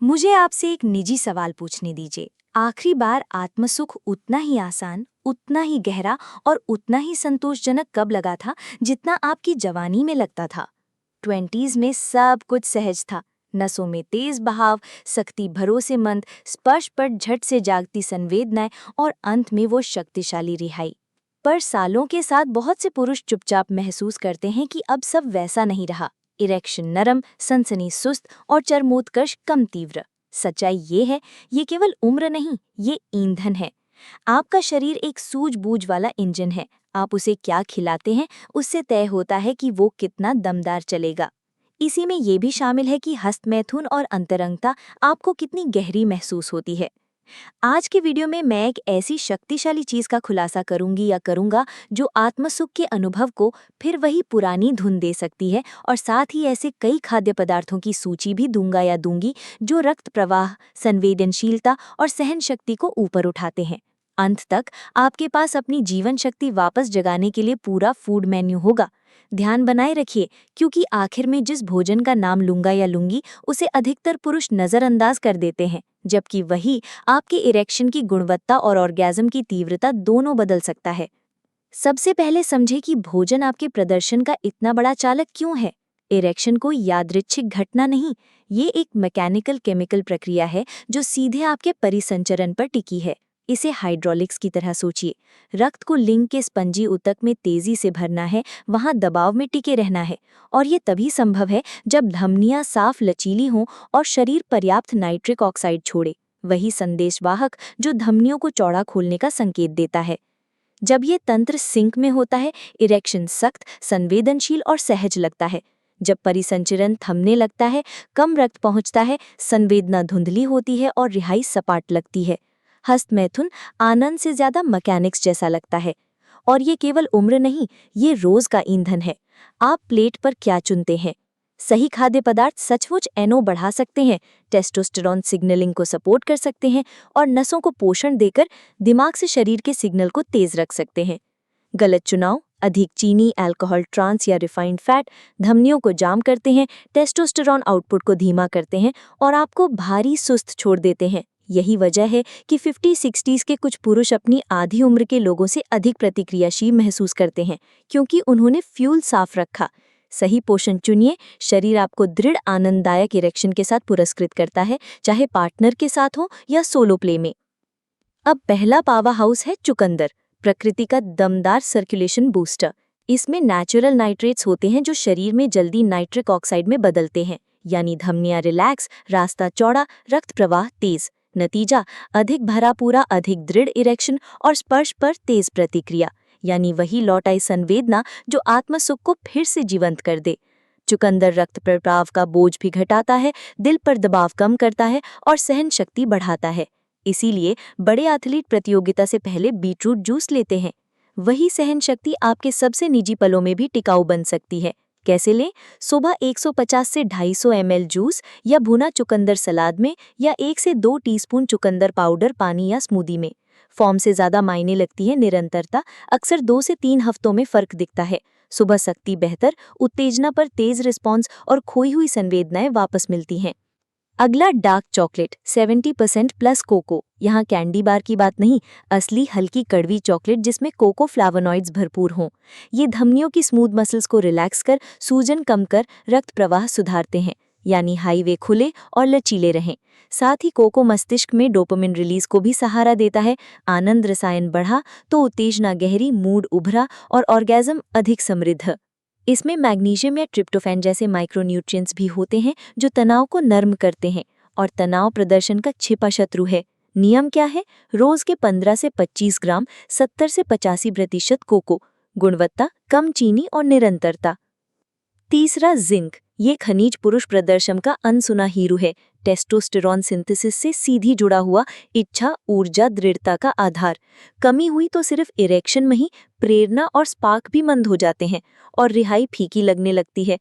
मुझे आपसे एक निजी सवाल पूछने दीजिए। आखिरी बार आत्मसुख उतना ही आसान, उतना ही गहरा और उतना ही संतोषजनक कब लगा था जितना आपकी जवानी में लगता था? 20s में सब कुछ सहज था। नसों में तेज बहाव, सख्ती भरोसेमंद, स्पर्श पर झट से जागती संवेदनाएं और अंत में वो शक्तिशाली रिहाई। पर सालों के साथ बहुत से पुरुष चुपचाप महसूस करते हैं कि अब सब वैसा नहीं रहा। इरेक्शन नरम, सनसनी सुस्त और चरमोत्कर्ष कम तीव्र। सच्चाई ये है, ये केवल उम्र नहीं, ये ईंधन है। आपका शरीर एक सूझबूझ वाला इंजन है। आप उसे क्या खिलाते हैं, उससे तय होता है कि वो कितना दमदार चलेगा। इसी में ये भी शामिल है कि हस्तमैथुन और अंतरंगता आपको कितनी गहरी महसूस होती है। आज के वीडियो में मैं एक ऐसी शक्तिशाली चीज का खुलासा करूंगी या करूंगा जो आत्मसुख के अनुभव को फिर वही पुरानी धुन दे सकती है, और साथ ही ऐसे कई खाद्य पदार्थों की सूची भी दूंगा या दूंगी जो रक्त प्रवाह, संवेदनशीलता और सहन शक्ति को ऊपर उठाते हैं। अंत तक आपके पास अपनी जीवन शक्ति वापस जगाने के लिए पूरा फूड मेन्यू होगा। ध्यान बनाए रखिए, क्योंकि आखिर में जिस भोजन का नाम लूंगा या लूंगी उसे अधिकतर पुरुष नजरअंदाज कर देते हैं, जबकि वही आपके इरेक्शन की गुणवत्ता और ऑर्गेज़म की तीव्रता दोनों बदल सकता है। सबसे पहले समझे कि भोजन आपके प्रदर्शन का इतना बड़ा चालक क्यों है। इरेक्शन कोई यादृच्छिक घटना नहीं, ये एक मैकेनिकल केमिकल प्रक्रिया है जो सीधे आपके परिसंचरण पर टिकी है। इसे हाइड्रोलिक्स की तरह सोचिए। रक्त को लिंग के स्पंजी ऊतक में तेजी से भरना है, वहां दबाव में टिके रहना है, और ये तभी संभव है जब धमनियां साफ लचीली हों और शरीर पर्याप्त नाइट्रिक ऑक्साइड छोड़े, वही संदेशवाहक जो धमनियों को चौड़ा खोलने का संकेत देता है। जब ये तंत्र सिंक में होता है, इरेक्शन सख्त, संवेदनशील और सहज लगता है। जब परिसंचरण थमने लगता है, कम रक्त पहुंचता है, संवेदना धुंधली होती है और रिहाई सपाट लगती है। हस्तमैथुन आनंद से ज्यादा मैकेनिक्स जैसा लगता है। और ये केवल उम्र नहीं, ये रोज का ईंधन है। आप प्लेट पर क्या चुनते हैं? सही खाद्य पदार्थ सचमुच एनओ बढ़ा सकते हैं, टेस्टोस्टेरोन सिग्नलिंग को सपोर्ट कर सकते हैं और नसों को पोषण देकर दिमाग से शरीर के सिग्नल को तेज रख सकते हैं। गलत चुनाव, अधिक चीनी, अल्कोहल, ट्रांस या रिफाइंड फैट धमनियों को जाम करते हैं, टेस्टोस्टेरोन आउटपुट को धीमा करते हैं और आपको भारी सुस्त छोड़ देते हैं। यही वजह है कि 50-60s के कुछ पुरुष अपनी आधी उम्र के लोगों से अधिक प्रतिक्रियाशील महसूस करते हैं, क्योंकि उन्होंने फ्यूल साफ रखा। सही पोषण चुनिए, शरीर आपको दृढ़ आनंददायक इरेक्शन के साथ पुरस्कृत करता है, चाहे पार्टनर के साथ हो या सोलो प्ले में। अब पहला पावर हाउस है चुकंदर, प्रकृति का दमदार सर्कुलेशन बूस्टर। इसमें नेचुरल नाइट्रेट्स होते हैं जो शरीर में जल्दी नाइट्रिक ऑक्साइड में बदलते हैं, यानी धमनियां रिलैक्स, रास्ता चौड़ा, रक्त प्रवाह तेज। नतीजा, अधिक भरा पूरा, अधिक दृढ़ इरेक्शन और स्पर्श पर तेज प्रतिक्रिया, यानी वही लौटाई संवेदना जो आत्मसुख को फिर से जीवंत कर दे। चुकंदर रक्त प्रवाह का बोझ भी घटाता है, दिल पर दबाव कम करता है और सहन शक्ति बढ़ाता है। इसीलिए बड़े एथलीट प्रतियोगिता से पहले बीटरूट जूस लेते हैं। वही सहन शक्ति आपके सबसे निजी पलों में भी टिकाऊ बन सकती है। कैसे लें? सुबह 150 से 250 ml जूस या भुना चुकंदर सलाद में, या 1 से 2 टीस्पून चुकंदर पाउडर पानी या स्मूदी में। फॉर्म से ज्यादा मायने लगती है निरंतरता। अक्सर 2 से 3 हफ्तों में फर्क दिखता है। सुबह सख्ती बेहतर, उत्तेजना पर तेज रिस्पॉन्स और खोई हुई संवेदनाएं वापस मिलती हैं। अगला डार्क चॉकलेट 70% प्लस कोको। यहाँ कैंडी बार की बात नहीं, असली हल्की कड़वी चॉकलेट जिसमें कोको फ्लावोनॉइड्स भरपूर हों। ये धमनियों की स्मूथ मसल्स को रिलैक्स कर, सूजन कम कर, रक्त प्रवाह सुधारते हैं, यानी हाईवे खुले और लचीले रहें। साथ ही कोको मस्तिष्क में डोपामिन रिलीज को भी सहारा देता है। आनंद रसायन बढ़ा तो उत्तेजना गहरी, मूड उभरा और ऑर्गेज़म अधिक समृद्ध। इसमें मैग्नीशियम या ट्रिप्टोफैन जैसे माइक्रोन्यूट्रिएंट्स भी होते हैं जो तनाव को नर्म करते हैं, और तनाव प्रदर्शन का छिपा शत्रु है। नियम क्या है? रोज के 15 से 25 ग्राम, 70 से 85% कोको। गुणवत्ता, कम चीनी और निरंतरता। तीसरा जिंक, ये खनिज पुरुष प्रदर्शन का अनसुना हीरो है। टेस्टोस्टेरोन सिंथेसिस से सीधी जुड़ा हुआ, इच्छा, ऊर्जा, दृढ़ता का आधार। कमी हुई तो सिर्फ इरेक्शन में ही प्रेरणा और स्पार्क भी मंद हो जाते हैं और रिहाई फीकी लगने लगती है।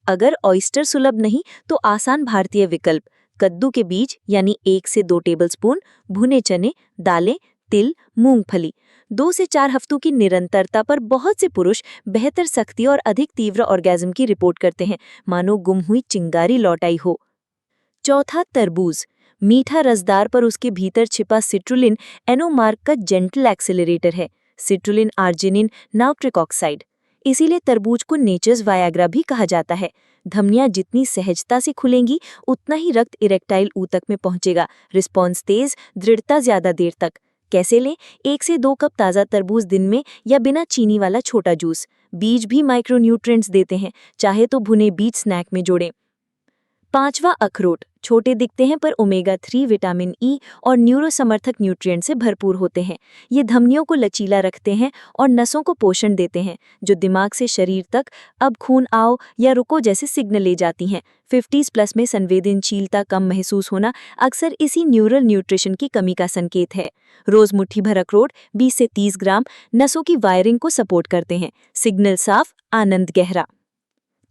अगर ऑयस्टर सुलभ नहीं तो आसान भारतीय विकल्प, कद्दू के बीज यानी 1 से 2 टेबलस्पून, भुने चने, दालें, तिल, मूंगफली। 2 से 4 हफ्तों की निरंतरता पर बहुत से पुरुष बेहतर सख्ती और अधिक तीव्र ऑर्गेज़म की रिपोर्ट करते हैं, मानो गुम हुई चिंगारी लौटाई हो। चौथा, तरबूज। मीठा रसदार पर उसके भीतर छिपा सिट्रुलिन एनोमार्क का जेंटल एक्सेलरेटर है। Citrulline arginine nitric oxide. इसीलिए तरबूज को नेचर्स वायाग्रा भी कहा जाता है। धमनियां जितनी सहजता से खुलेंगी उतना ही रक्त इरेक्टाइल ऊतक में पहुंचेगा। रिस्पॉन्स तेज, दृढ़ता ज्यादा देर तक। कैसे लें? 1 से 2 कप ताज़ा तरबूज दिन में या बिना चीनी वाला छोटा जूस। बीज भी माइक्रोन्यूट्रिएंट्स देते हैं, चाहे तो भुने बीज स्नैक में जोड़ें। 5वां अखरोट। छोटे दिखते हैं पर ओमेगा 3 विटामिन ई और न्यूरोसमर्थक न्यूट्रिएंट से भरपूर होते हैं। ये धमनियों को लचीला रखते हैं और नसों को पोषण देते हैं, जो दिमाग से शरीर तक अब खून आओ या रुको जैसे सिग्नल ले जाती हैं। 50s प्लस में संवेदनशीलता कम महसूस होना अक्सर इसी न्यूरल न्यूट्रिशन की कमी का संकेत है। रोज मुट्ठी भर अखरोट 20 से 30 ग्राम नसों की वायरिंग को सपोर्ट करते हैं। सिग्नल साफ, आनंद गहरा।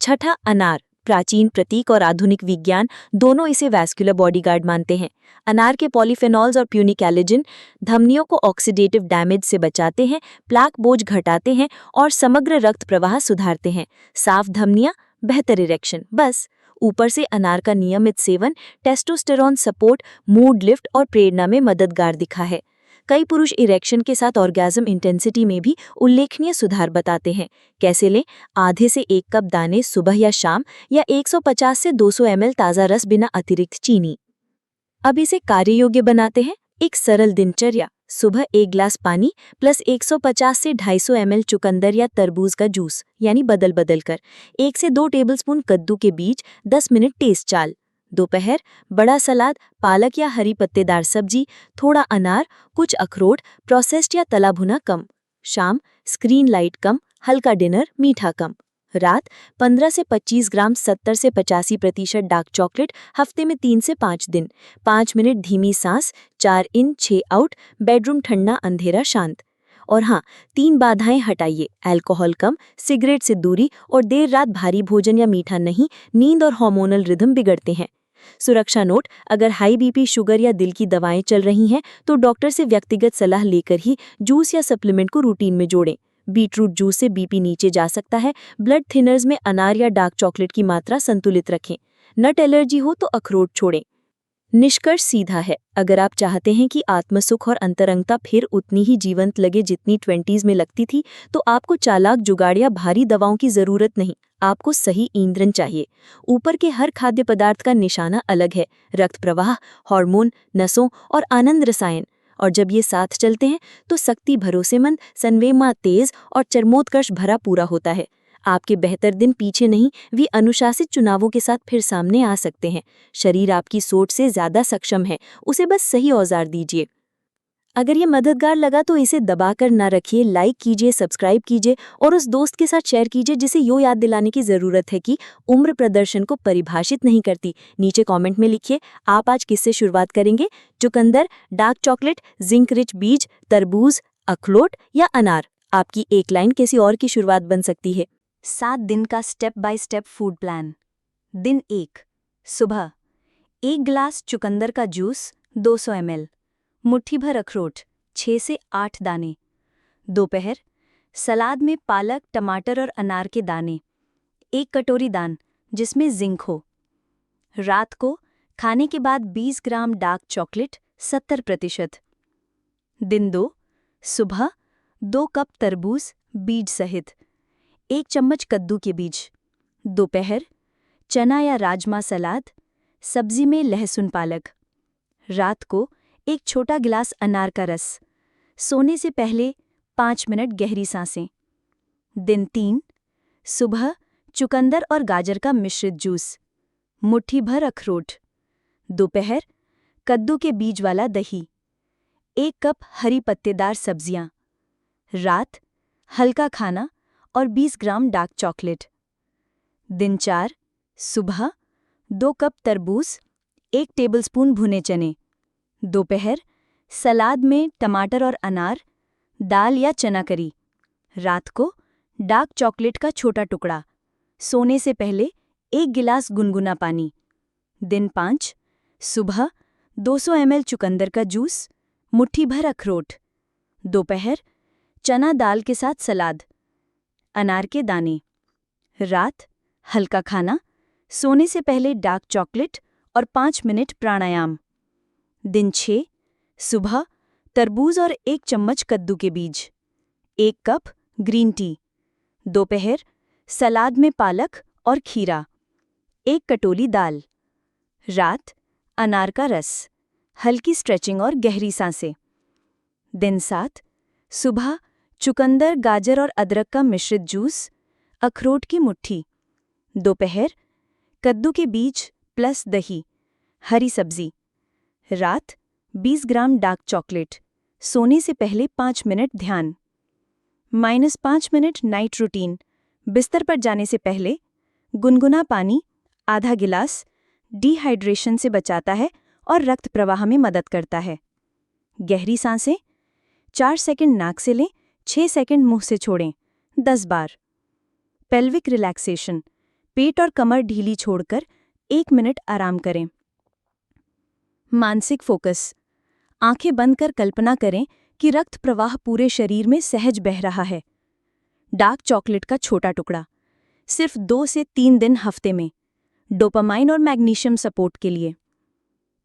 6ठा अनार। प्राचीन प्रतीक और आधुनिक विज्ञान दोनों इसे वैस्कुलर बॉडीगार्ड मानते हैं। अनार के पॉलीफेनॉल्स और प्यूनिक एलिजिन धमनियों को ऑक्सीडेटिव डैमेज से बचाते हैं, प्लाक बोझ घटाते हैं और समग्र रक्त प्रवाह सुधारते हैं। साफ धमनियां, बेहतर इरेक्शन। बस ऊपर से अनार का नियमित seven testosterone support, mood lift और प्रेरणा में मददगार दिखा है। कई पुरुष इरेक्शन के साथ ऑर्गेज्म इंटेंसिटी में भी उल्लेखनीय सुधार बताते हैं। कैसे लें? आधे से 1 कप दाने सुबह या शाम, या 150 से 200 ml ताज़ा रस बिना अतिरिक्त चीनी। अब इसे कार्य योग्य बनाते हैं। एक सरल दिनचर्या। सुबह 1 गिलास पानी प्लस 150 से 250 ml चुकंदर या तरबूज का जूस, यानी बदल बदल कर। 1 से 2 टेबलस्पून कद्दू के बीज, 10 मिनट टेस्ट चाल। दोपहर बड़ा सलाद, पालक या हरी पत्तेदार सब्जी, थोड़ा अनार, कुछ अखरोट, प्रोसेस्ड या तला भुना कम। शाम स्क्रीन लाइट कम, हल्का डिनर, मीठा कम। रात 15 से 25 ग्राम 70 से 85% डार्क चॉकलेट, हफ्ते में 3 से 5 दिन। 5 मिनट धीमी सांस, 4 इन 6 आउट, बेडरूम ठंडा अंधेरा शांत। और हाँ, 3 बाधाएं हटाइए। अल्कोहल कम, सिगरेट से दूरी और देर रात भारी भोजन या मीठा नहीं। नींद और हार्मोनल रिदम बिगड़ते हैं। सुरक्षा नोट: अगर हाई बीपी, शुगर या दिल की दवाएं चल रही हैं तो डॉक्टर से व्यक्तिगत सलाह लेकर ही जूस या सप्लीमेंट को रूटीन में जोड़ें। बीटरूट जूस से बीपी नीचे जा सकता है। ब्लड थिनर्स में अनार या डार्क चॉकलेट की मात्रा संतुलित रखें। नट एलर्जी हो तो अखरोट छोड़ें। निष्कर्ष सीधा है: अगर आप चाहते हैं कि आत्मसुख और अंतरंगता फिर उतनी ही जीवंत लगे जितनी 20s में लगती थी, तो आपको चालाक जुगाड़ या भारी दवाओं की जरूरत नहीं, आपको सही ईंधन चाहिए। ऊपर के हर खाद्य पदार्थ का निशाना अलग है: रक्त प्रवाह, हार्मोन, नसों और आनंद रसायन। और जब ये साथ चलते हैं तो शक्ति भरोसेमंद, संवेदना तेज और चरमोत्कर्ष भरा पूरा होता है। आपके बेहतर दिन पीछे नहीं, वे अनुशासित चुनावों के साथ फिर सामने आ सकते हैं। शरीर आपकी सोच से ज्यादा सक्षम है, उसे बस सही औजार दीजिए। अगर ये मददगार लगा तो इसे दबाकर ना रखिए, लाइक कीजिए, सब्सक्राइब कीजिए और उस दोस्त के साथ शेयर कीजिए जिसे यो याद दिलाने की जरूरत है कि उम्र प्रदर्शन को परिभाषित नहीं करती। नीचे कमेंट में लिखिए, आप आज किससे शुरुआत करेंगे? चुकंदर, डार्क चॉकलेट, जिंक रिच बीज, तरबूज, अखरोट या अनार? आपकी एक लाइन किसी और की शुरुआत बन सकती है। 7 दिन का step by step food plan. दिन 1, सुबह 1 गिलास चुकंदर का जूस 200 ml, मुट्ठी भर अखरोट 6 से 8 दाने। दोपहर सलाद में पालक, टमाटर और अनार के दाने, 1 कटोरी दान जिसमें जिंक हो। रात को खाने के बाद 20 ग्राम डार्क चॉकलेट 70%। दिन 2, सुबह 2 कप तरबूज बीज सहित, 1 चम्मच कद्दू के बीज। दोपहर चना या राजमा सलाद, सब्जी में लहसुन पालक। रात को 1 छोटा गिलास अनार का रस। सोने से पहले 5 मिनट गहरी सांसें। दिन 3, सुबह चुकंदर और गाजर का मिश्रित जूस, मुट्ठी भर अखरोट। दोपहर कद्दू के बीज वाला दही, 1 कप हरी पत्तेदार सब्जियां। रात हल्का खाना और 20 ग्राम डार्क चॉकलेट। दिन 4, सुबह 2 कप तरबूज, 1 टेबलस्पून भुने चने। दोपहर सलाद में टमाटर और अनार, दाल या चना करी। रात को डार्क चॉकलेट का छोटा टुकड़ा। सोने से पहले 1 गिलास गुनगुना पानी। दिन 5, सुबह 200 ml चुकंदर का जूस, मुट्ठी भर अखरोट। दोपहर चना दाल के साथ सलाद, अनार के दाने। रात हल्का खाना, सोने से पहले डार्क चॉकलेट और 5 मिनट प्राणायाम। दिन 6, सुबह तरबूज और 1 चम्मच कद्दू के बीज, 1 कप ग्रीन टी। दोपहर सलाद में पालक और खीरा, 1 कटोरी दाल। रात अनार का रस, हल्की स्ट्रेचिंग और गहरी सांसें। दिन 7, सुबह चुकंदर, गाजर और अदरक का मिश्रित जूस, अखरोट की मुट्ठी। दोपहर कद्दू के बीज प्लस दही, हरी सब्जी। रात 20 ग्राम डार्क चॉकलेट। सोने से पहले 5 मिनट ध्यान। -5 मिनट नाइट रूटीन। बिस्तर पर जाने से पहले गुनगुना पानी आधा गिलास, डिहाइड्रेशन से बचाता है और रक्त प्रवाह में मदद करता है। गहरी सांसें 4 सेकंड नाक से लें, 6 सेकंड मुंह से छोड़ें, 10 बार। पेल्विक रिलैक्सेशन, पेट और कमर ढीली छोड़कर 1 मिनट आराम करें। मानसिक फोकस, आंखें बंद कर कल्पना करें कि रक्त प्रवाह पूरे शरीर में सहज बह रहा है। डार्क चॉकलेट का छोटा टुकड़ा, सिर्फ 2 से 3 दिन हफ्ते में, डोपामाइन और मैग्नीशियम सपोर्ट के लिए।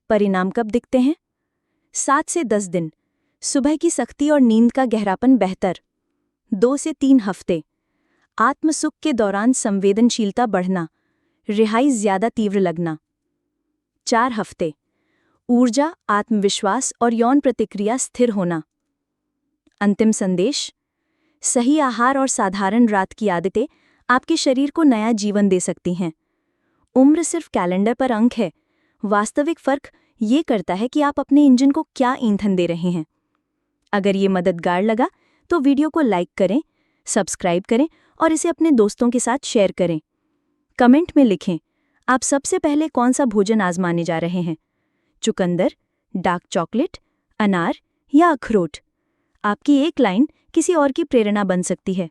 परिणाम कब दिखते हैं? 7 से 10 दिन, सुबह की सख्ती और नींद का गहरापन बेहतर। 2 से 3 हफ्ते, आत्मसुख के दौरान संवेदनशीलता बढ़ना, रिहाई ज्यादा तीव्र लगना। 4 हफ्ते, ऊर्जा, आत्मविश्वास और यौन प्रतिक्रिया स्थिर होना। अंतिम संदेश, सही आहार और साधारण रात की आदतें आपके शरीर को नया जीवन दे सकती हैं। उम्र सिर्फ कैलेंडर पर अंक है, वास्तविक फर्क ये करता है कि आप अपने इंजन को क्या ईंधन दे रहे हैं। अगर ये मददगार लगा तो वीडियो को लाइक करें, सब्सक्राइब करें और इसे अपने दोस्तों के साथ शेयर करें। कमेंट में लिखें, आप सबसे पहले कौन सा भोजन आजमाने जा रहे हैं? चुकंदर, डार्क चॉकलेट, अनार या अखरोट? आपकी एक लाइन किसी और की प्रेरणा बन सकती है।